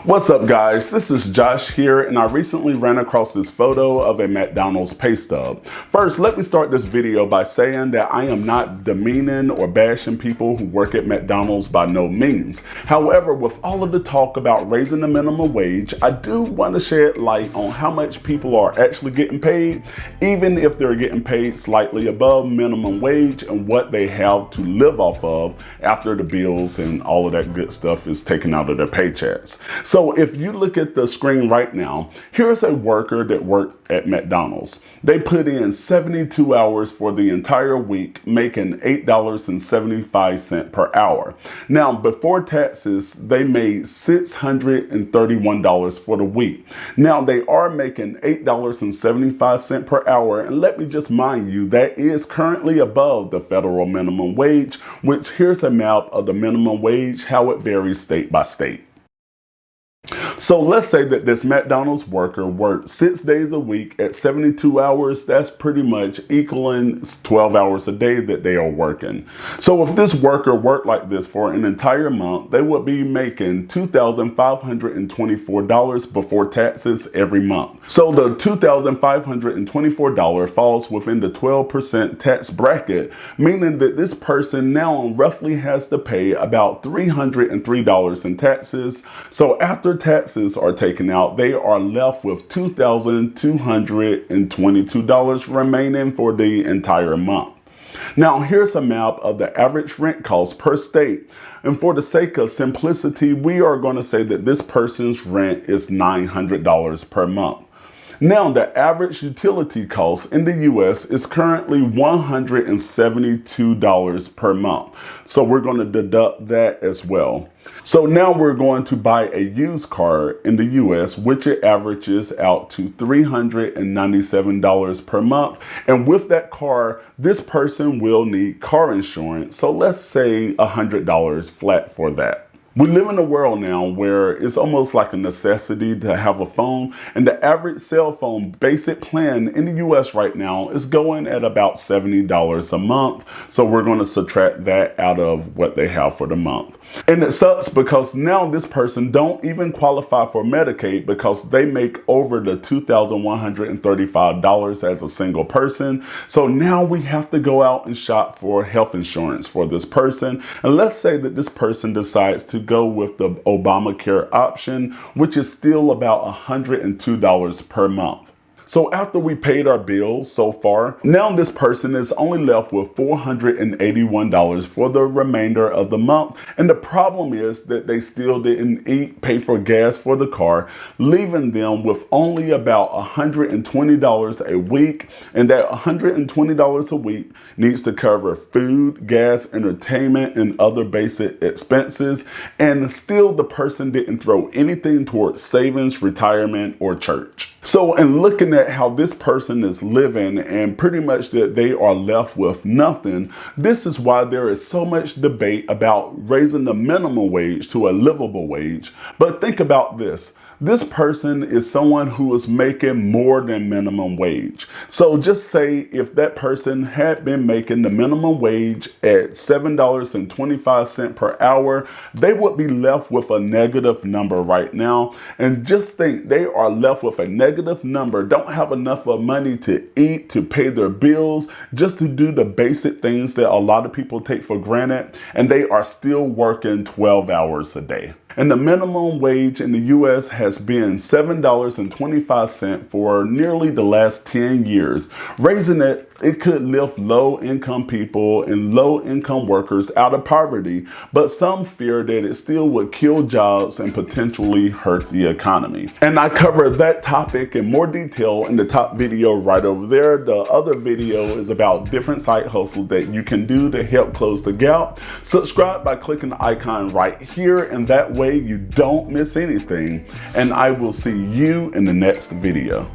What's up guys, this is Josh here and I recently ran across this photo of a McDonald's pay stub. First, let me start this video by saying that I am not demeaning or bashing people who work at McDonald's by no means. However, with all of the talk about raising the minimum wage, I do want to shed light on how much people are actually getting paid, even if they're getting paid slightly above minimum wage and what they have to live off of after the bills and all of that good stuff is taken out of their paychecks. So if you look at the screen right now, here's a worker that works at McDonald's. They put in 72 hours for the entire week, making $8.75 per hour. Now, before taxes, they made $631 for the week. Now, they are making $8.75 per hour, and let me just mind you, that is currently above the federal minimum wage, which here's a map of the minimum wage, how it varies state by state. So let's say that this McDonald's worker worked 6 days a week at 72 hours. That's pretty much equaling 12 hours a day that they are working. So if this worker worked like this for an entire month, they would be making $2,524 before taxes every month. So the $2,524 falls within the 12% tax bracket, meaning that this person now roughly has to pay about $303 in taxes. So after taxes are taken out, they are left with $2,222 remaining for the entire month. Now, here's a map of the average rent cost per state. And for the sake of simplicity, we are going to say that this person's rent is $900 per month. Now, the average utility cost in the U.S. is currently $172 per month. So we're going to deduct that as well. So now we're going to buy a used car in the U.S., which it averages out to $397 per month. And with that car, this person will need car insurance. So let's say $100 flat for that. We live in a world now where it's almost like a necessity to have a phone, and the average cell phone basic plan in the US right now is going at about $70 a month. So we're going to subtract that out of what they have for the month. And it sucks because now this person don't even qualify for Medicaid because they make over the $2,135 as a single person. So now we have to go out and shop for health insurance for this person. And let's say that this person decides to go with the Obamacare option, which is still about $102 per month. So after we paid our bills so far, now this person is only left with $481 for the remainder of the month. And the problem is that they still didn't pay for gas for the car, leaving them with only about $120 a week. And that $120 a week needs to cover food, gas, entertainment, and other basic expenses. And still the person didn't throw anything towards savings, retirement, or church. So in looking at how this person is living and pretty much that they are left with nothing, this is why there is so much debate about raising the minimum wage to a livable wage. But think about this. This person is someone who is making more than minimum wage. So just say if that person had been making the minimum wage at $7.25 per hour, they would be left with a negative number right now. And just think, they are left with a negative number, don't have enough of money to eat, to pay their bills, just to do the basic things that a lot of people take for granted. And they are still working 12 hours a day. And the minimum wage in the U.S. has been $7.25 for nearly the last 10 years. Raising it could lift low-income people and low-income workers out of poverty, but some fear that it still would kill jobs and potentially hurt the economy. And I covered that topic in more detail in the top video right over there. The other video is about different side hustles that you can do to help close the gap. Subscribe by clicking the icon right here, and that way you don't miss anything. And I will see you in the next video.